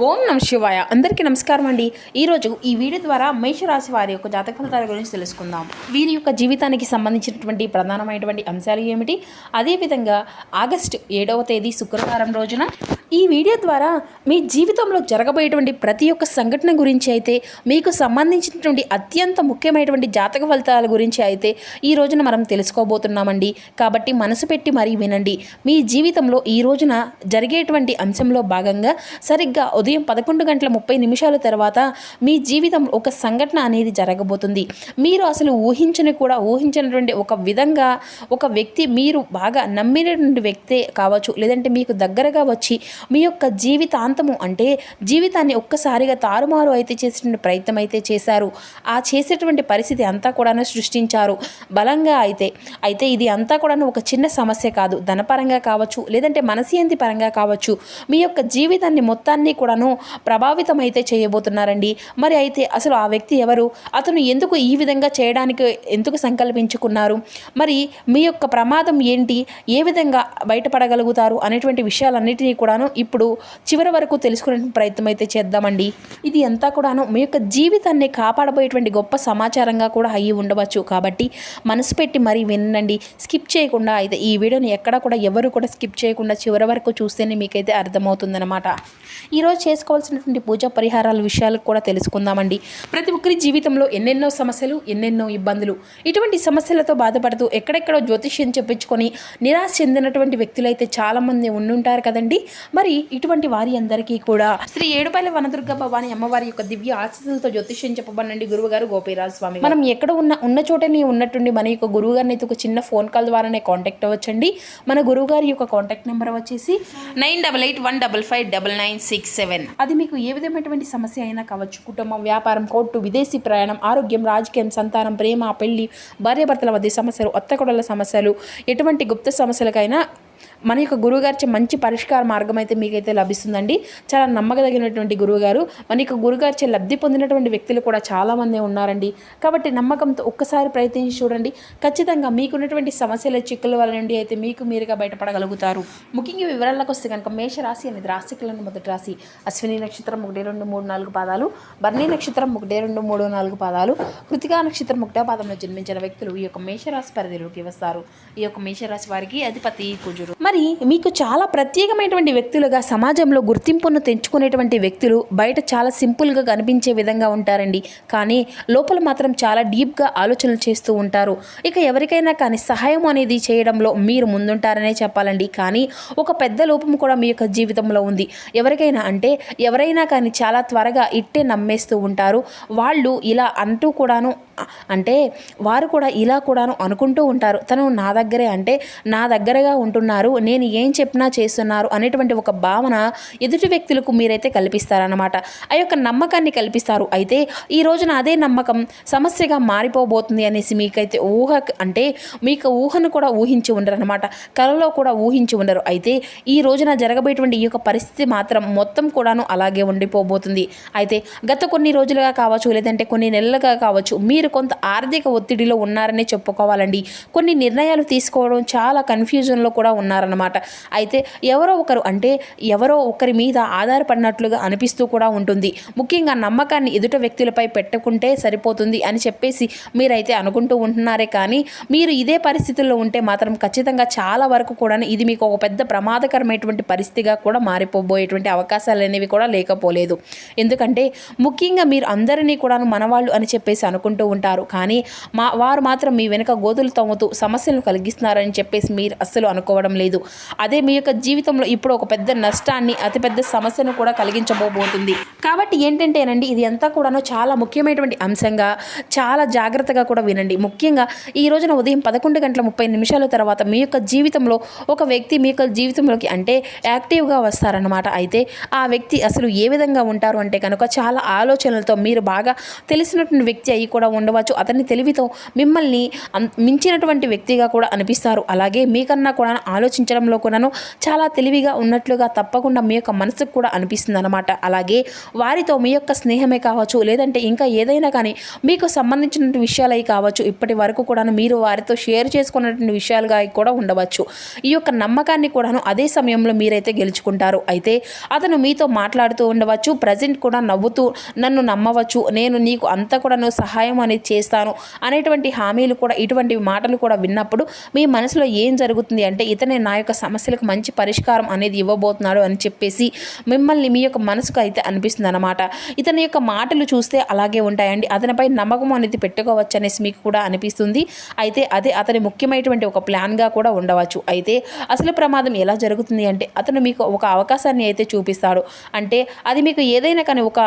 ఓం నమ శివాయ. అందరికీ నమస్కారం అండి. ఈరోజు ఈ వీడియో ద్వారా మేషరాశి వారి యొక్క జాతక ఫలితాల గురించి తెలుసుకుందాం. వీరి యొక్క జీవితానికి సంబంధించినటువంటి ప్రధానమైనటువంటి అంశాలు ఏమిటి, అదేవిధంగా ఆగస్టు 7వ తేదీ శుక్రవారం రోజున ఈ వీడియో ద్వారా మీ జీవితంలో జరగబోయేటువంటి ప్రతి ఒక్క సంఘటన గురించి అయితే, మీకు సంబంధించినటువంటి అత్యంత ముఖ్యమైనటువంటి జాతక ఫలితాల గురించి అయితే ఈ రోజున మనం తెలుసుకోబోతున్నామండి. కాబట్టి మనసు పెట్టి మరీ వినండి. మీ జీవితంలో ఈ రోజున జరిగేటువంటి అంశంలో భాగంగా సరిగ్గా ఉదయం 11:30 తర్వాత మీ జీవితంలో ఒక సంఘటన అనేది జరగబోతుంది. మీరు అసలు ఊహించినటువంటి ఒక విధంగా ఒక వ్యక్తి, మీరు బాగా నమ్మినటువంటి వ్యక్తే కావచ్చు, లేదంటే మీకు దగ్గరగా వచ్చి మీ యొక్క జీవితాంతము అంటే జీవితాన్ని ఒక్కసారిగా తారుమారు అయితే చేసేటువంటి ప్రయత్నం అయితే చేశారు. ఆ చేసేటువంటి పరిస్థితి అంతా కూడా సృష్టించారు బలంగా. అయితే ఇది అంతా కూడా ఒక చిన్న సమస్య కాదు. ధనపరంగా కావచ్చు, లేదంటే మనసియంతి పరంగా కావచ్చు, మీ యొక్క జీవితాన్ని మొత్తాన్ని కూడాను ప్రభావితం అయితే చేయబోతున్నారండి. మరి అయితే అసలు ఆ వ్యక్తి ఎవరు, అతను ఎందుకు ఈ విధంగా చేయడానికి ఎందుకు సంకల్పించుకున్నారు, మరి మీ యొక్క ప్రమాదం ఏంటి, ఏ విధంగా బయటపడగలుగుతారు అనేటువంటి విషయాలన్నిటినీ కూడాను ఇప్పుడు చివరి వరకు తెలుసుకునే ప్రయత్నం అయితే చేద్దామండి. ఇది అంతా కూడాను మీ యొక్క జీవితాన్ని కాపాడబోయేటువంటి గొప్ప సమాచారంగా కూడా అయ్యి ఉండవచ్చు. కాబట్టి మనసు పెట్టి మరీ వినండి. స్కిప్ చేయకుండా అయితే ఈ వీడియోని ఎక్కడ కూడా ఎవరు కూడా స్కిప్ చేయకుండా చివరి వరకు చూస్తేనే మీకైతే అర్థమవుతుందన్నమాట. ఈరోజు చేసుకోవాల్సినటువంటి పూజా పరిహారాల విషయాలకు కూడా తెలుసుకుందామండి. ప్రతి ఒక్కరి జీవితంలో ఎన్నెన్నో సమస్యలు, ఎన్నెన్నో ఇబ్బందులు, ఇటువంటి సమస్యలతో బాధపడుతూ ఎక్కడెక్కడో జ్యోతిష్యం చెప్పించుకొని నిరాశ చెందినటువంటి వ్యక్తులు అయితే చాలామంది ఉండుంటారు కదండి. మరి ఇటువంటి వారి అందరికీ కూడా శ్రీ ఏడుపాయల వనదుర్గ భవాని అమ్మవారి యొక్క దివ్య ఆశీస్సులతో జ్యోతిష్యం చెప్పబడండి గురువుగారు గోపీరాజు స్వామి. మనం ఎక్కడ ఉన్న చోటని ఉన్నట్టుండి మన యొక్క గురువు గారిని అయితే ఒక చిన్న ఫోన్ కాల్ ద్వారానే కాంటాక్ట్ అవ్వచ్చండి. మన గురువు గారి యొక్క కాంటాక్ట్ నెంబర్ వచ్చేసి 9881559967. అది మీకు ఏ విధమైనటువంటి సమస్య అయినా కావచ్చు, కుటుంబం, వ్యాపారం, కోర్టు, విదేశీ ప్రయాణం, ఆరోగ్యం, రాజకీయం, సంతానం, ప్రేమ, పెళ్లి, భార్యాభర్తల మధ్య సమస్యలు, అత్తకొడల సమస్యలు, ఎటువంటి గుప్త సమస్యలకైనా మన యొక్క గురువుగారి మంచి పరిష్కార మార్గం అయితే మీకైతే లభిస్తుందండి. చాలా నమ్మకదగినటువంటి గురువుగారు. మన యొక్క గురువుగారిచే లబ్ధి పొందినటువంటి వ్యక్తులు కూడా చాలామంది ఉన్నారండి. కాబట్టి నమ్మకంతో ఒక్కసారి ప్రయత్నించి చూడండి. ఖచ్చితంగా మీకున్నటువంటి సమస్యల చిక్కుల వల్ల నుండి అయితే మీకు మీరుగా బయటపడగలుగుతారు. ముఖ్యంగా వివరాలకు వస్తే కనుక మేషరాశి అనేది రాశికులను మొదటి రాశి. అశ్విని నక్షత్రం 1, 2, 3, 4 పాదాలు, భరణి నక్షత్రం 1, 2, 3, 4 పాదాలు, కృతికా నక్షత్రం 1వ పాదంలో జన్మించిన వ్యక్తులు ఈ యొక్క మేషరాశి పరిధిలోకి వస్తారు. ఈ యొక్క మేషరాశి వారికి అధిపతి కుజుడు. మరి మీకు చాలా ప్రత్యేకమైనటువంటి వ్యక్తులుగా సమాజంలో గుర్తింపును తెంచుకునేటువంటి వ్యక్తులు బయట చాలా సింపుల్గా కనిపించే విధంగా ఉంటారండి. కానీ లోపల మాత్రం చాలా డీప్గా ఆలోచనలు చేస్తూ ఉంటారు. ఇక ఎవరికైనా కానీ సహాయం అనేది చేయడంలో మీరు ముందుంటారనే చెప్పాలండి. కానీ ఒక పెద్ద లోపం కూడా మీ యొక్క జీవితంలో ఉంది. ఎవరైనా కానీ చాలా త్వరగా ఇట్టే నమ్మేస్తూ ఉంటారు. వాళ్ళు ఇలా అంటూ కూడాను, అంటే వారు కూడా ఇలా కూడాను అనుకుంటూ ఉంటారు, తను నా దగ్గరగా ఉంటున్నారు, నేను ఏం చెప్పినా చేస్తున్నారు అనేటువంటి ఒక భావన ఎదుటి వ్యక్తులకు మీరైతే కల్పిస్తారన్నమాట. ఆ యొక్క నమ్మకాన్ని కల్పిస్తారు. అయితే ఈ రోజున అదే నమ్మకం సమస్యగా మారిపోబోతుంది అనేసి మీకైతే మీకు ఊహను కూడా ఊహించి ఉండరు అనమాట. కలలో కూడా ఊహించి ఉండరు. అయితే ఈ రోజున జరగబోయేటువంటి ఈ యొక్క పరిస్థితి మాత్రం మొత్తం కూడాను అలాగే ఉండిపోబోతుంది. అయితే గత కొన్ని రోజులుగా కావచ్చు, లేదంటే కొన్ని నెలలుగా కావచ్చు, మీరు కొంత ఆర్థిక ఒత్తిడిలో ఉన్నారనే చెప్పుకోవాలండి. కొన్ని నిర్ణయాలు తీసుకోవడం చాలా కన్ఫ్యూజన్లో కూడా ఉన్నారన్నమాట. అయితే ఎవరో ఒకరి మీద ఆధారపడినట్లుగా అనిపిస్తూ కూడా ఉంటుంది. ముఖ్యంగా నమ్మకాన్ని ఎదుట వ్యక్తులపై పెట్టుకుంటే సరిపోతుంది అని చెప్పేసి మీరైతే అనుకుంటూ ఉంటున్నారే. కానీ మీరు ఇదే పరిస్థితుల్లో ఉంటే మాత్రం ఖచ్చితంగా చాలా వరకు కూడా ఇది మీకు ఒక పెద్ద ప్రమాదకరమైనటువంటి పరిస్థితిగా కూడా మారిపోబోయేటువంటి అవకాశాలు అనేవి కూడా లేకపోలేదు. ఎందుకంటే ముఖ్యంగా మీరు అందరినీ కూడా మనవాళ్ళు అని చెప్పేసి అనుకుంటూ ఉంటారు. కానీ వారు మాత్రం మీ వెనుక గోతులు తవ్వుతూ సమస్యలను కలిగిస్తున్నారని చెప్పేసి మీరు అస్సలు అనుకోవడం లేదు. అదే మీ యొక్క జీవితంలో ఇప్పుడు ఒక పెద్ద నష్టాన్ని, అతిపెద్ద సమస్యను కూడా కలిగించబోతుంది. కాబట్టి ఏంటంటేనండి, ఇది అంతా కూడాను చాలా ముఖ్యమైనటువంటి అంశంగా చాలా జాగ్రత్తగా కూడా వినండి. ముఖ్యంగా ఈ రోజున ఉదయం 11:30 తర్వాత మీ యొక్క జీవితంలో ఒక వ్యక్తి మీ యొక్క జీవితంలోకి యాక్టివ్గా వస్తారనమాట. అయితే ఆ వ్యక్తి అసలు ఏ విధంగా ఉంటారు అంటే కనుక చాలా ఆలోచనలతో, మీరు బాగా తెలిసినటువంటి వ్యక్తి అయి కూడా ఉండవచ్చు. అతని తెలివితో మిమ్మల్ని మించినటువంటి వ్యక్తిగా కూడా అనిపిస్తారు. అలాగే మీకన్నా కూడా ఆలోచించే ఆలోచించడంలో కూడాను చాలా తెలివిగా ఉన్నట్లుగా తప్పకుండా మీ యొక్క మనసుకు కూడా అనిపిస్తుంది అనమాట. అలాగే వారితో మీ యొక్క స్నేహమే కావచ్చు, లేదంటే ఇంకా ఏదైనా కానీ మీకు సంబంధించిన విషయాలు అవి కావచ్చు, ఇప్పటి వరకు కూడాను మీరు వారితో షేర్ చేసుకున్నటువంటి విషయాలుగా కూడా ఉండవచ్చు. ఈ యొక్క నమ్మకాన్ని కూడాను అదే సమయంలో మీరైతే గెలుచుకుంటారు. అయితే అతను మీతో మాట్లాడుతూ ఉండవచ్చు, ప్రజెంట్ కూడా నవ్వుతూ నన్ను నమ్మవచ్చు, నేను నీకు అంతా కూడాను సహాయం అనేది చేస్తాను అనేటువంటి హామీలు కూడా, ఇటువంటి మాటలు కూడా విన్నప్పుడు మీ మనసులో ఏం జరుగుతుంది అంటే ఇతనే నా యొక్క సమస్యలకు మంచి పరిష్కారం అనేది ఇవ్వబోతున్నాడు అని చెప్పేసి మిమ్మల్ని మీ యొక్క మనసుకు అయితే అనిపిస్తుంది అనమాట. ఇతని యొక్క మాటలు చూస్తే అలాగే ఉంటాయండి. అతనిపై నమ్మకం అనేది పెట్టుకోవచ్చు అనేసి మీకు కూడా అనిపిస్తుంది. అయితే అదే అతని ముఖ్యమైనటువంటి ఒక ప్లాన్గా కూడా ఉండవచ్చు. అయితే అసలు ప్రమాదం ఎలా జరుగుతుంది అంటే అతను మీకు ఒక అవకాశాన్ని అయితే చూపిస్తాడు. అంటే అది మీకు ఏదైనా కానీ ఒక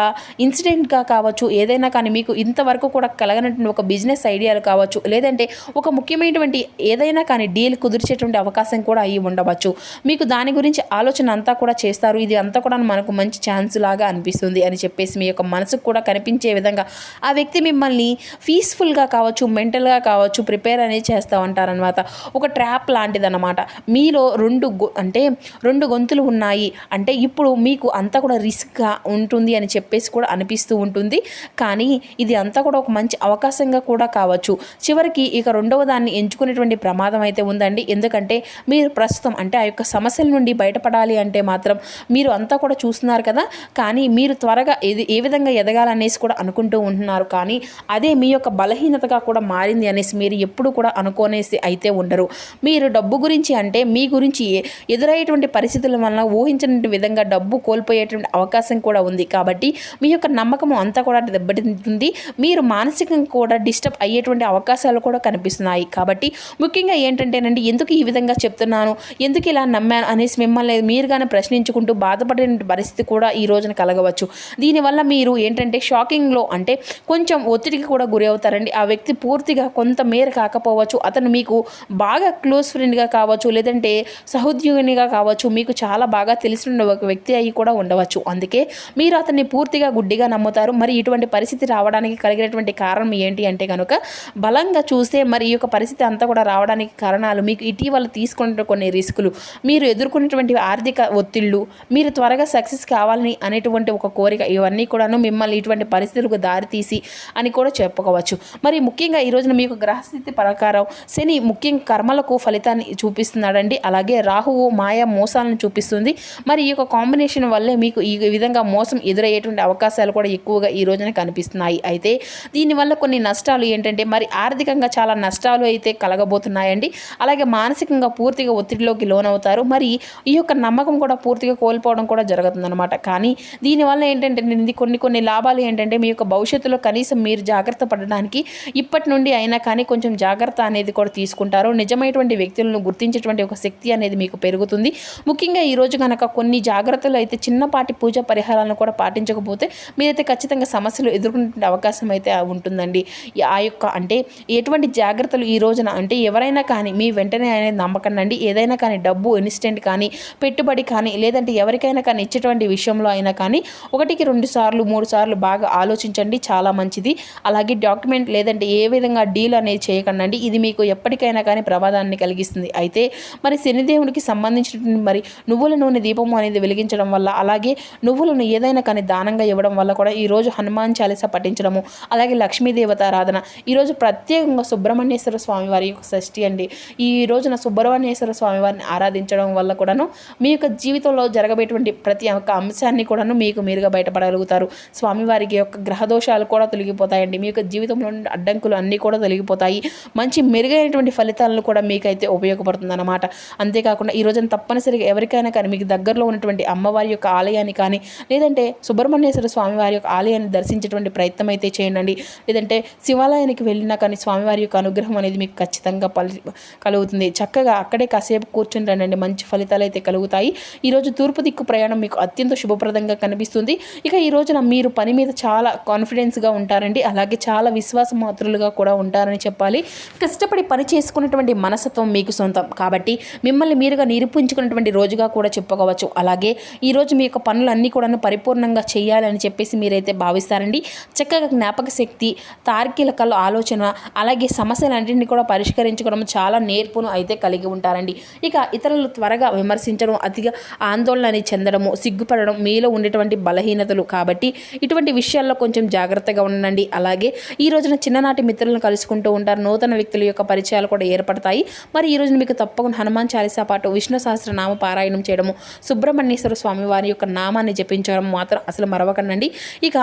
ఇన్సిడెంట్గా కావచ్చు, ఏదైనా కానీ మీకు ఇంతవరకు కూడా కలగనటువంటి ఒక బిజినెస్ ఐడియాలు కావచ్చు, లేదంటే ఒక ముఖ్యమైనటువంటి ఏదైనా కానీ డీల్ కుదిర్చేటువంటి అవకాశం కూడా అయ్యి ఉండవచ్చు. మీకు దాని గురించి ఆలోచన అంతా కూడా చేస్తారు. ఇది అంతా కూడా మనకు మంచి ఛాన్స్ లాగా అనిపిస్తుంది అని చెప్పేసి మీ యొక్క మనసుకు కూడా కనిపించే విధంగా ఆ వ్యక్తి మిమ్మల్ని పీస్ఫుల్గా కావచ్చు, మెంటల్గా కావచ్చు ప్రిపేర్ అనేది చేస్తూ ఉంటారనమాట. ఒక ట్రాప్ లాంటిదన్నమాట. మీలో రెండు గొంతులు ఉన్నాయి అంటే ఇప్పుడు మీకు అంతా కూడా రిస్క్గా ఉంటుంది అని చెప్పేసి కూడా అనిపిస్తూ ఉంటుంది. కానీ ఇది అంతా కూడా ఒక మంచి అవకాశంగా కూడా కావచ్చు. చివరికి ఇక రెండవ దాన్ని ఎంచుకునేటువంటి ప్రమాదం అయితే ఉందండి. ఎందుకంటే మీరు ప్రస్తుతం అంటే ఆ యొక్క సమస్యల నుండి బయటపడాలి అంటే మాత్రం మీరు అంతా కూడా చూస్తున్నారు కదా, కానీ మీరు త్వరగా ఏ విధంగా ఎదగాలనేసి కూడా అనుకుంటూ ఉంటున్నారు. కానీ అదే మీ యొక్క బలహీనతగా కూడా మారింది అనేసి మీరు ఎప్పుడు కూడా అనుకోనేసి అయితే ఉండరు. మీరు డబ్బు గురించి అంటే మీ గురించి ఎదురయ్యేటువంటి పరిస్థితుల వలన ఊహించిన విధంగా డబ్బు కోల్పోయేటువంటి అవకాశం కూడా ఉంది. కాబట్టి మీ యొక్క నమ్మకం అంతా కూడా దెబ్బతింటుంది. మీరు మానసికంగా కూడా డిస్టర్బ్ అయ్యేటువంటి అవకాశాలు కూడా కనిపిస్తున్నాయి. కాబట్టి ముఖ్యంగా ఏంటంటేనండి, ఎందుకు ఈ విధంగా చెప్తున్నాను, ఎందుకు ఇలా నమ్మాను అనేసి మిమ్మల్ని మీరుగానే ప్రశ్నించుకుంటూ బాధపడే పరిస్థితి కూడా ఈ రోజున కలగవచ్చు. దీనివల్ల మీరు ఏంటంటే షాకింగ్లో అంటే కొంచెం ఒత్తిడికి కూడా గురి అవుతారండి. ఆ వ్యక్తి పూర్తిగా కొంత మేర కాకపోవచ్చు, అతను మీకు బాగా క్లోజ్ ఫ్రెండ్గా కావచ్చు, లేదంటే సహోద్యోగినిగా కావచ్చు, మీకు చాలా బాగా తెలిసిన ఒక వ్యక్తి అయి కూడా ఉండవచ్చు. అందుకే మీరు అతన్ని పూర్తిగా గుడ్డిగా నమ్ముతారు. మరి ఇటువంటి పరిస్థితి రావడానికి కలిగినటువంటి కారణం ఏంటి అంటే కనుక బలంగా చూస్తే మరి ఈ యొక్క పరిస్థితి అంతా కూడా రావడానికి కారణాలు మీకు ఇటీవల తీసుకున్న కొన్ని రిస్కులు, మీరు ఎదుర్కొన్నటువంటి ఆర్థిక ఒత్తిళ్లు, మీరు త్వరగా సక్సెస్ కావాలని అనేటువంటి ఒక కోరిక, ఇవన్నీ కూడాను మిమ్మల్ని ఇటువంటి పరిస్థితులకు దారితీసి అని కూడా చెప్పుకోవచ్చు. మరి ముఖ్యంగా ఈ రోజున మీకు గ్రహస్థితి ప్రకారం శని ముఖ్యంగా కర్మలకు ఫలితాన్ని చూపిస్తున్నాడండి. అలాగే రాహువు మాయా మోసాలను చూపిస్తుంది. మరి ఈ యొక్క కాంబినేషన్ వల్లే మీకు ఈ విధంగా మోసం ఎదురయ్యేటువంటి అవకాశాలు కూడా ఎక్కువగా ఈ రోజున కనిపిస్తున్నాయి. అయితే దీనివల్ల కొన్ని నష్టాలు ఏంటంటే మరి ఆర్థికంగా చాలా నష్టాలు అయితే కలగబోతున్నాయండి. అలాగే మానసికంగా పూర్తిగా ఒత్తిడిలోకి లోనవుతారు. మరి ఈ యొక్క నమ్మకం కూడా పూర్తిగా కోల్పోవడం కూడా జరుగుతుందన్నమాట. కానీ దీనివల్ల ఏంటంటే కొన్ని లాభాలు ఏంటంటే మీ యొక్క భవిష్యత్తులో కనీసం మీరు జాగ్రత్త పడడానికి ఇప్పటి నుండి అయినా కానీ కొంచెం జాగ్రత్త అనేది కూడా తీసుకుంటారు. నిజమైనటువంటి వ్యక్తులను గుర్తించేటువంటి ఒక శక్తి అనేది మీకు పెరుగుతుంది. ముఖ్యంగా ఈరోజు కనుక కొన్ని జాగ్రత్తలు అయితే చిన్నపాటి పూజ పరిహారాలను కూడా పాటించకపోతే మీరైతే ఖచ్చితంగా సమస్యలు ఎదుర్కొనే అవకాశం అయితే ఉంటుందండి. ఆ యొక్క అంటే ఎటువంటి జాగ్రత్తలు ఈ రోజున అంటే ఎవరైనా కానీ మీ వెంటనే అనేది నమ్మకండి. ఏదైనా కానీ డబ్బు ఇన్స్టెంట్ కానీ పెట్టుబడి కానీ లేదంటే ఎవరికైనా కానీ ఇచ్చేటువంటి విషయంలో అయినా కానీ 1-2 సార్లు 3 సార్లు బాగా ఆలోచించండి, చాలా మంచిది. అలాగే డాక్యుమెంట్ లేదంటే ఏ విధంగా డీల్ అనేది చేయకండి. ఇది మీకు ఎప్పటికైనా కానీ ప్రమాదాన్ని కలిగిస్తుంది. అయితే మరి శనిదేవునికి సంబంధించినటువంటి మరి నువ్వుల నూనె దీపం అనేది వెలిగించడం వల్ల, అలాగే నువ్వులను ఏదైనా కానీ దానంగా ఇవ్వడం వల్ల కూడా ఈరోజు హనుమాన్ చాలీస పఠించడము, అలాగే లక్ష్మీదేవత ఆరాధన, ఈరోజు ప్రత్యేకంగా సుబ్రహ్మణ్యేశ్వర స్వామి వారి యొక్క షష్ఠి అండి. ఈ రోజున సుబ్రహ్మణ్యేశ్వర స్వామి వారిని ఆరాధించడం వల్ల కూడాను మీ యొక్క జీవితంలో జరగబోయేటువంటి ప్రతి ఒక్క అంశాన్ని కూడాను మీకు మీరుగా బయటపడగలుగుతారు. స్వామివారికి యొక్క గ్రహదోషాలు కూడా తొలగిపోతాయండి. మీ యొక్క జీవితంలో అడ్డంకులు అన్నీ కూడా తొలగిపోతాయి. మంచి మెరుగైనటువంటి ఫలితాలను కూడా మీకైతే ఉపయోగపడుతుంది అన్నమాట. అంతేకాకుండా ఈ రోజున తప్పనిసరిగా ఎవరికైనా కానీ మీకు దగ్గరలో ఉన్నటువంటి అమ్మవారి యొక్క ఆలయాన్ని కానీ లేదంటే సుబ్రహ్మణ్యేశ్వర స్వామి వారి యొక్క ఆలయాన్ని దర్శించేటువంటి ప్రయత్నం అయితే చేయండి. లేదంటే శివాలయానికి వెళ్ళినా కానీ స్వామివారి యొక్క అనుగ్రహం అనేది మీకు ఖచ్చితంగా కలుగుతుంది. చక్కగా అక్కడే కాసేపు కూర్చుని రండి, మంచి ఫలితాలు అయితే కలుగుతాయి. ఈరోజు తూర్పు దిక్కు ప్రయాణం మీకు అత్యంత శుభప్రదంగా కనిపిస్తుంది. ఇక ఈ రోజున మీరు పని మీద చాలా కాన్ఫిడెన్స్గా ఉంటారండి. అలాగే చాలా విశ్వాసమాత్రులుగా కూడా ఉంటారని చెప్పాలి. కష్టపడి పని చేసుకున్నటువంటి మనస్తత్వం మీకు సొంతం కాబట్టి మిమ్మల్ని మీరుగా నిరూపించుకున్నటువంటి రోజుగా కూడా చెప్పుకోవచ్చు. అలాగే ఈరోజు మీ యొక్క పనులన్నీ కూడా పరిపూర్ణంగా చేయాలని చెప్పేసి మీరైతే భావిస్తారండి. చక్కగా జ్ఞాపక శక్తి, తార్కిక ఆలోచన, అలాగే సమస్యలన్నింటినీ కూడా పరిష్కరించుకోవడం చాలా నేర్పును అయితే కలిగి ఉంటారండి. ఇక ఇతరులు త్వరగా విమర్శించడం, అతిగా ఆందోళన చెందడము, సిగ్గుపడడం మీలో ఉండేటువంటి బలహీనతలు. కాబట్టి ఇటువంటి విషయాల్లో కొంచెం జాగ్రత్తగా ఉండండి. అలాగే ఈ రోజున చిన్ననాటి మిత్రులను కలుసుకుంటూ ఉంటారు. నూతన వ్యక్తుల యొక్క పరిచయాలు కూడా ఏర్పడతాయి. మరి ఈ రోజున మీకు తప్పకుండా హనుమాన్ చాలీసా పాటు విష్ణు సహస్రనామ పారాయణం చేయడము, సుబ్రహ్మణ్యేశ్వర స్వామి వారి యొక్క నామాన్ని జపించడం మాత్రం అసలు మరవకండి. ఇక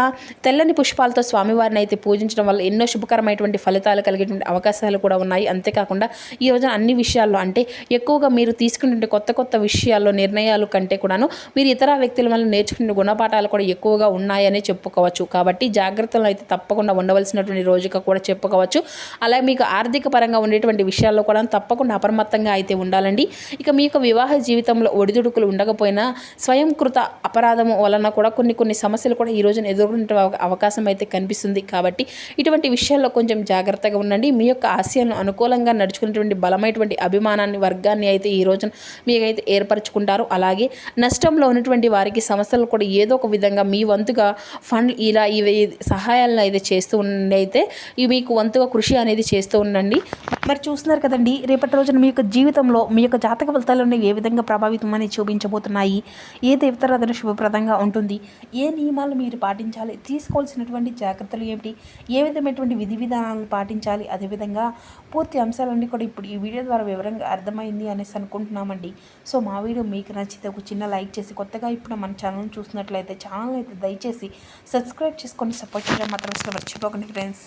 తెల్లని పుష్పాలతో స్వామివారిని అయితే పూజించడం వల్ల ఎన్నో శుభకరమైనటువంటి ఫలితాలు కలిగేటువంటి అవకాశాలు కూడా ఉన్నాయి. అంతేకాకుండా ఈ రోజున అన్ని విషయాల్లో అంటే ఎక్కువగా మీరు తీసుకునే కొత్త కొత్త విషయాల్లో నిర్ణయాలు కంటే కూడాను మీరు ఇతర వ్యక్తుల వల్ల నేర్చుకునే గుణపాఠాలు కూడా ఎక్కువగా ఉన్నాయని చెప్పుకోవచ్చు. కాబట్టి జాగ్రత్తలు అయితే తప్పకుండా ఉండవలసినటువంటి రోజుగా కూడా చెప్పుకోవచ్చు. అలాగే మీకు ఆర్థిక పరంగా ఉండేటువంటి విషయాల్లో కూడా తప్పకుండా అప్రమత్తంగా అయితే ఉండాలండి. ఇక మీ యొక్క వివాహ జీవితంలో ఒడిదుడుకులు ఉండకపోయినా స్వయంకృత అపరాధము వలన కూడా కొన్ని సమస్యలు కూడా ఈ రోజున ఎదుర్కొనే అవకాశం అయితే కనిపిస్తుంది. కాబట్టి ఇటువంటి విషయాల్లో కొంచెం జాగ్రత్తగా ఉండండి. మీ యొక్క ఆశయాలను అనుకూలంగా నడుచుకునేటువంటి బలమైనటువంటి అభిమానాన్ని వర్గాన్ని అయితే ఈ రోజున మీకైతే ఏర్పరచుకుంటారు. అలాగే నష్టంలో ఉన్నటువంటి వారికి సమస్యలు కూడా ఏదో ఒక విధంగా మీ వంతుగా ఫండ్ ఇలా ఇవి సహాయాలను అయితే చేస్తూ ఉండండి. అయితే ఇవి మీకు వంతుగా కృషి అనేది చేస్తూ ఉండండి. మరి చూస్తున్నారు కదండి, రేపటి రోజున మీ యొక్క జీవితంలో మీ యొక్క జాతక ఫలితాలను ఏ విధంగా ప్రభావితం అని చూపించబోతున్నాయి, ఏ దేవతారాధన శుభప్రదంగా ఉంటుంది, ఏ నియమాలు మీరు పాటించాలి, తీసుకోవాల్సినటువంటి జాగ్రత్తలు ఏమిటి, ఏ విధమైనటువంటి విధి విధానాలు పాటించాలి, అదేవిధంగా పూర్తి అంశాలన్నీ కూడా ఇప్పుడు ఈ వీడియో ద్వారా వివరంగా అర్థమైంది అనేసి అనుకుంటున్నామండి. సో మా వీడియో మీకు నచ్చితే ఒక చిన్న లైక్ చేసి, కొత్తగా ఇప్పుడు మన ఛానల్ చూసినట్లయితే ఛానల్ అయితే దయచేసి సబ్స్క్రైబ్ చేసుకొని సపోర్ట్ చేయడం మాత్రం అసలు మర్చిపోకండి ఫ్రెండ్స్.